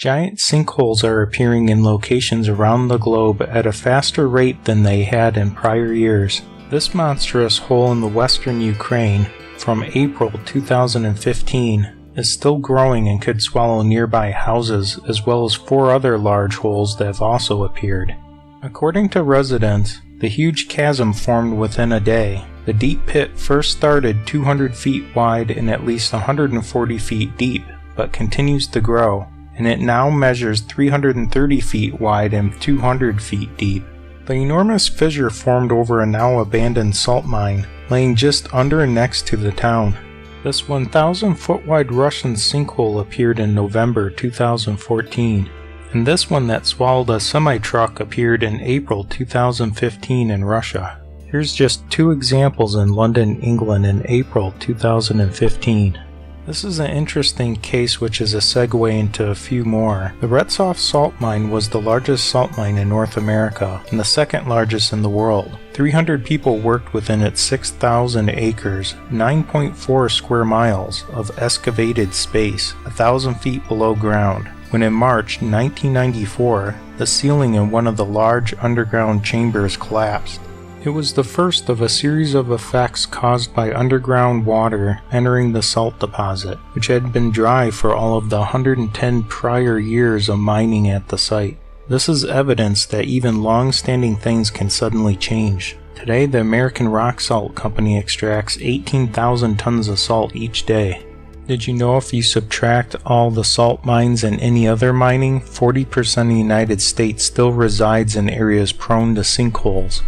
Giant sinkholes are appearing in locations around the globe at a faster rate than they had in prior years. This monstrous hole in the western Ukraine, from April 2015, is still growing and could swallow nearby houses, as well as 4 other large holes that have also appeared. According to residents, the huge chasm formed within a day. The deep pit first started 200 feet wide and at least 140 feet deep, but continues to grow, and it now measures 330 feet wide and 200 feet deep. The enormous fissure formed over a now abandoned salt mine, laying just under and next to the town. This 1,000-foot wide Russian sinkhole appeared in November 2014, and this one that swallowed a semi-truck appeared in April 2015 in Russia. Here's just 2 examples in London, England in April 2015. This is an interesting case which is a segue into a few more. The Retzoff salt mine was the largest salt mine in North America and the second largest in the world. 300 people worked within its 6,000 acres, 9.4 square miles of excavated space, 1,000 feet below ground, when in March 1994, the ceiling in one of the large underground chambers collapsed. It was the first of a series of effects caused by underground water entering the salt deposit, which had been dry for all of the 110 prior years of mining at the site. This is evidence that even long-standing things can suddenly change. Today, the American Rock Salt Company extracts 18,000 tons of salt each day. Did you know if you subtract all the salt mines and any other mining, 40% of the United States still resides in areas prone to sinkholes?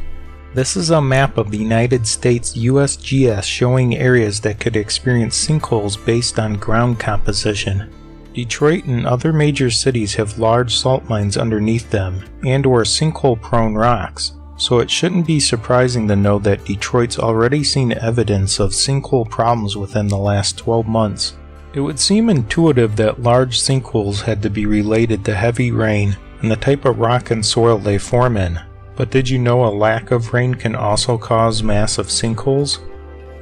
This is a map of the United States USGS showing areas that could experience sinkholes based on ground composition. Detroit and other major cities have large salt mines underneath them and/or sinkhole-prone rocks, so it shouldn't be surprising to know that Detroit's already seen evidence of sinkhole problems within the last 12 months. It would seem intuitive that large sinkholes had to be related to heavy rain and the type of rock and soil they form in. But did you know a lack of rain can also cause massive sinkholes?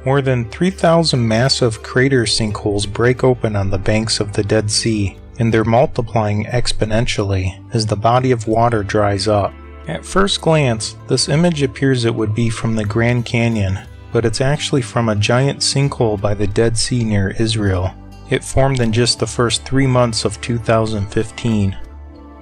More than 3,000 massive crater sinkholes break open on the banks of the Dead Sea, and they're multiplying exponentially as the body of water dries up. At first glance, this image appears it would be from the Grand Canyon, but it's actually from a giant sinkhole by the Dead Sea near Israel. It formed in just the first 3 months of 2015.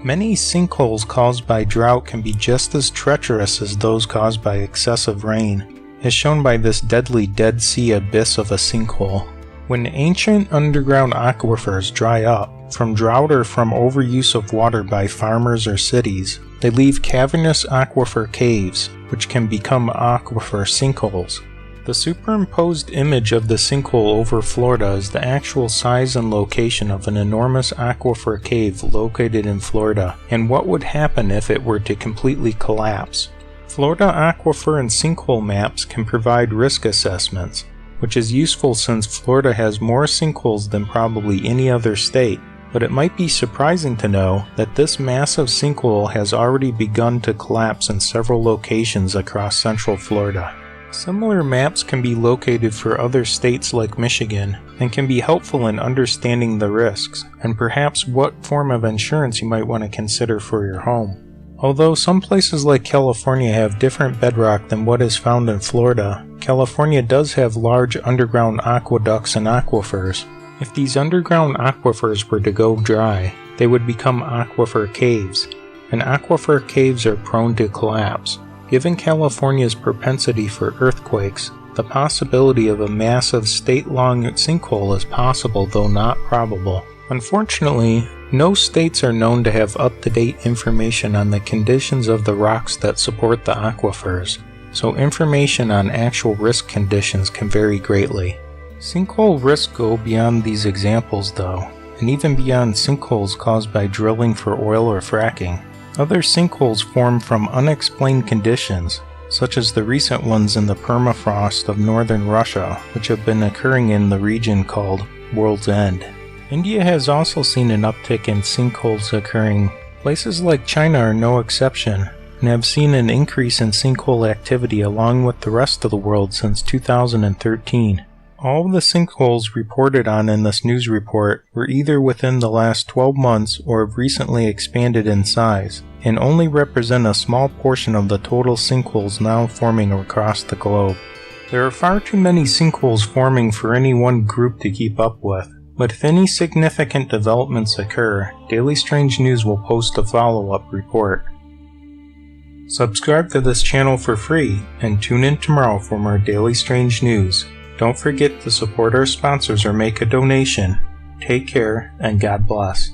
Many sinkholes caused by drought can be just as treacherous as those caused by excessive rain, as shown by this deadly Dead Sea abyss of a sinkhole. When ancient underground aquifers dry up, from drought or from overuse of water by farmers or cities, they leave cavernous aquifer caves, which can become aquifer sinkholes. The superimposed image of the sinkhole over Florida is the actual size and location of an enormous aquifer cave located in Florida, and what would happen if it were to completely collapse. Florida aquifer and sinkhole maps can provide risk assessments, which is useful since Florida has more sinkholes than probably any other state, but it might be surprising to know that this massive sinkhole has already begun to collapse in several locations across central Florida. Similar maps can be located for other states like Michigan and can be helpful in understanding the risks and perhaps what form of insurance you might want to consider for your home. Although some places like California have different bedrock than what is found in Florida, California does have large underground aqueducts and aquifers. If these underground aquifers were to go dry, they would become aquifer caves, and aquifer caves are prone to collapse. Given California's propensity for earthquakes, the possibility of a massive state-long sinkhole is possible, though not probable. Unfortunately, no states are known to have up-to-date information on the conditions of the rocks that support the aquifers, so information on actual risk conditions can vary greatly. Sinkhole risks go beyond these examples though, and even beyond sinkholes caused by drilling for oil or fracking. Other sinkholes form from unexplained conditions, such as the recent ones in the permafrost of northern Russia, which have been occurring in the region called World's End. India has also seen an uptick in sinkholes occurring. Places like China are no exception, and have seen an increase in sinkhole activity along with the rest of the world since 2013. All of the sinkholes reported on in this news report were either within the last 12 months or have recently expanded in size, and only represent a small portion of the total sinkholes now forming across the globe. There are far too many sinkholes forming for any one group to keep up with, but if any significant developments occur, Daily Strange News will post a follow-up report. Subscribe to this channel for free, and tune in tomorrow for more Daily Strange News. Don't forget to support our sponsors or make a donation. Take care, and God bless.